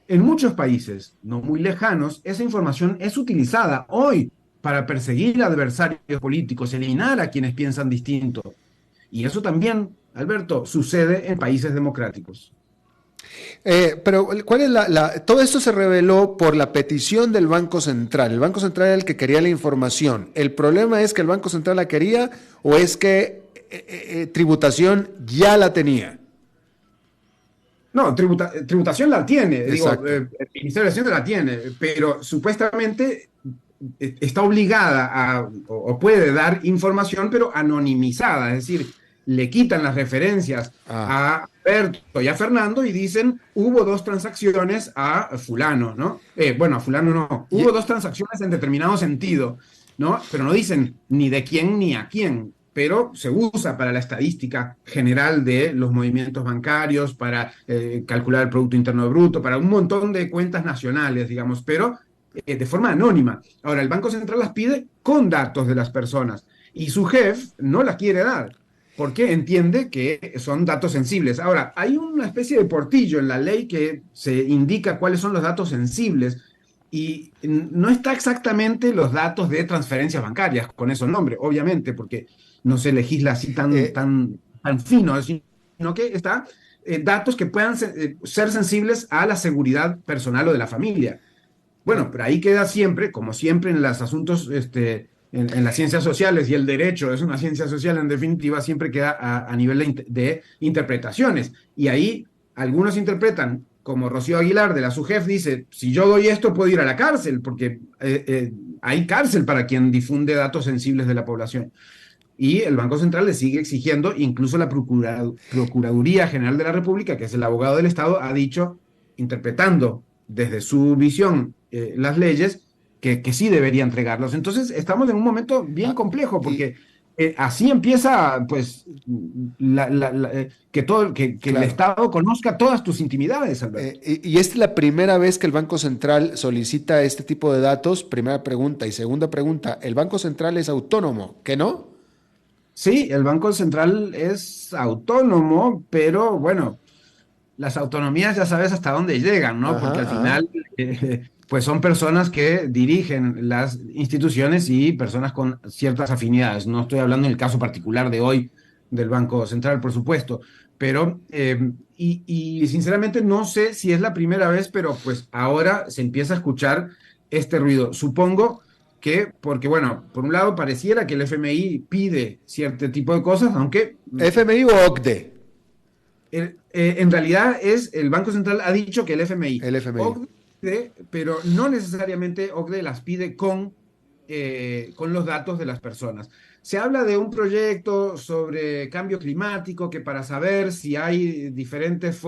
En muchos países no muy lejanos, esa información es utilizada hoy para perseguir adversarios políticos, eliminar a quienes piensan distinto. Y eso también, Alberto, sucede en países democráticos. Pero ¿cuál es todo esto se reveló por la petición del Banco Central? El Banco Central era el que quería la información. ¿El problema es que el Banco Central la quería o es que tributación ya la tenía? No, tributación la tiene. Digo, el Ministerio de Hacienda la tiene, pero supuestamente está obligada o puede dar información, pero anonimizada, es decir, le quitan las referencias a Alberto y a Fernando y dicen, hubo 2 transacciones a fulano, ¿no? Bueno, a fulano no, hubo 2 transacciones en determinado sentido, ¿no? Pero no dicen ni de quién ni a quién, pero se usa para la estadística general de los movimientos bancarios, para calcular el Producto Interno Bruto, para un montón de cuentas nacionales, digamos, pero de forma anónima. Ahora, el Banco Central las pide con datos de las personas y su jefe no las quiere dar, porque entiende que son datos sensibles. Ahora, hay una especie de portillo en la ley que se indica cuáles son los datos sensibles y no está exactamente los datos de transferencias bancarias con esos nombres, obviamente, porque no se legisla así tan fino, sino que está datos que puedan ser sensibles a la seguridad personal o de la familia. Bueno, pero ahí queda siempre, como siempre en los asuntos en las ciencias sociales, y el derecho es una ciencia social en definitiva, siempre queda a nivel de interpretaciones. Y ahí algunos interpretan, como Rocío Aguilar de la SUGEF dice, si yo doy esto puedo ir a la cárcel, porque hay cárcel para quien difunde datos sensibles de la población. Y el Banco Central le sigue exigiendo, incluso la Procuraduría General de la República, que es el abogado del Estado, ha dicho, interpretando desde su visión las leyes, que sí debería entregarlos. Entonces estamos en un momento bien complejo porque así empieza pues que claro, el Estado conozca todas tus intimidades, Alberto. Y esta es la primera vez que el Banco Central solicita este tipo de datos, primera pregunta. Y segunda pregunta, ¿el Banco Central es autónomo? ¿Que no? Sí, el Banco Central es autónomo, pero bueno, las autonomías ya sabes hasta dónde llegan, ¿no? Porque al final pues son personas que dirigen las instituciones y personas con ciertas afinidades. No estoy hablando en el caso particular de hoy del Banco Central, por supuesto, pero y sinceramente no sé si es la primera vez, pero pues ahora se empieza a escuchar este ruido. Supongo que, porque bueno, por un lado pareciera que el FMI pide cierto tipo de cosas, aunque... ¿FMI o OCDE? En realidad el Banco Central ha dicho que el FMI. El FMI. OCDE, pero no necesariamente OCDE las pide con los datos de las personas. Se habla de un proyecto sobre cambio climático que para saber si hay diferentes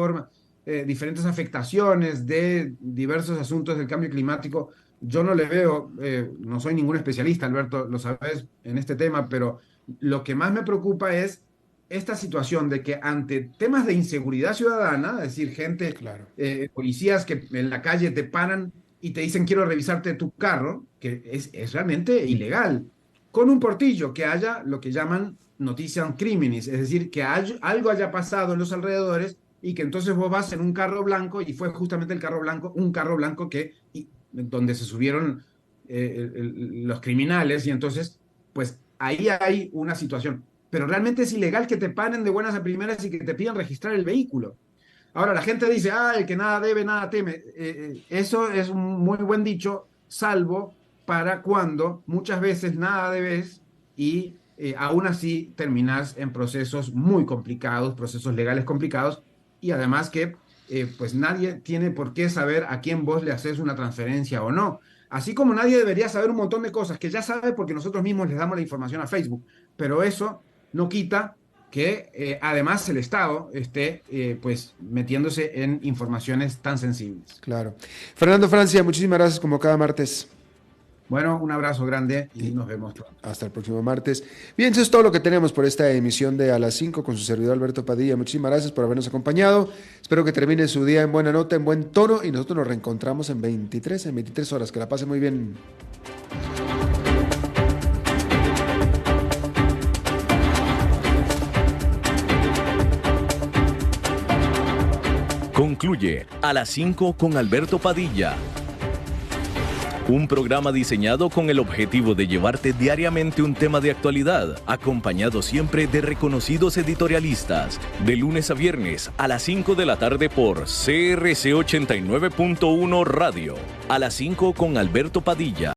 afectaciones de diversos asuntos del cambio climático, yo no le veo, no soy ningún especialista, Alberto, lo sabes en este tema, pero lo que más me preocupa es esta situación de que ante temas de inseguridad ciudadana, es decir, gente, Claro. Policías que en la calle te paran y te dicen quiero revisarte tu carro, que es realmente ilegal, con un portillo, que haya lo que llaman noticiam criminis, es decir, que algo haya pasado en los alrededores y que entonces vos vas en un carro blanco y fue justamente un carro blanco donde se subieron los criminales y entonces, pues ahí hay una situación. Pero realmente es ilegal que te paren de buenas a primeras y que te pidan registrar el vehículo. Ahora, la gente dice, el que nada debe, nada teme. Eso es un muy buen dicho, salvo para cuando muchas veces nada debes y aún así terminas en procesos muy complicados, procesos legales complicados, y además que pues nadie tiene por qué saber a quién vos le haces una transferencia o no. Así como nadie debería saber un montón de cosas que ya sabe porque nosotros mismos les damos la información a Facebook. Pero eso no quita que además el Estado esté pues metiéndose en informaciones tan sensibles. Claro. Fernando Francia, muchísimas gracias como cada martes. Bueno, un abrazo grande y nos vemos. Hasta el próximo martes. Bien, eso es todo lo que tenemos por esta emisión de A las 5 con su servidor Alberto Padilla. Muchísimas gracias por habernos acompañado. Espero que termine su día en buena nota, en buen tono, y nosotros nos reencontramos en 23 horas. Que la pase muy bien. Concluye A las 5 con Alberto Padilla. Un programa diseñado con el objetivo de llevarte diariamente un tema de actualidad, acompañado siempre de reconocidos editorialistas, de lunes a viernes a las 5 de la tarde por CRC 89.1 Radio. A las 5 con Alberto Padilla.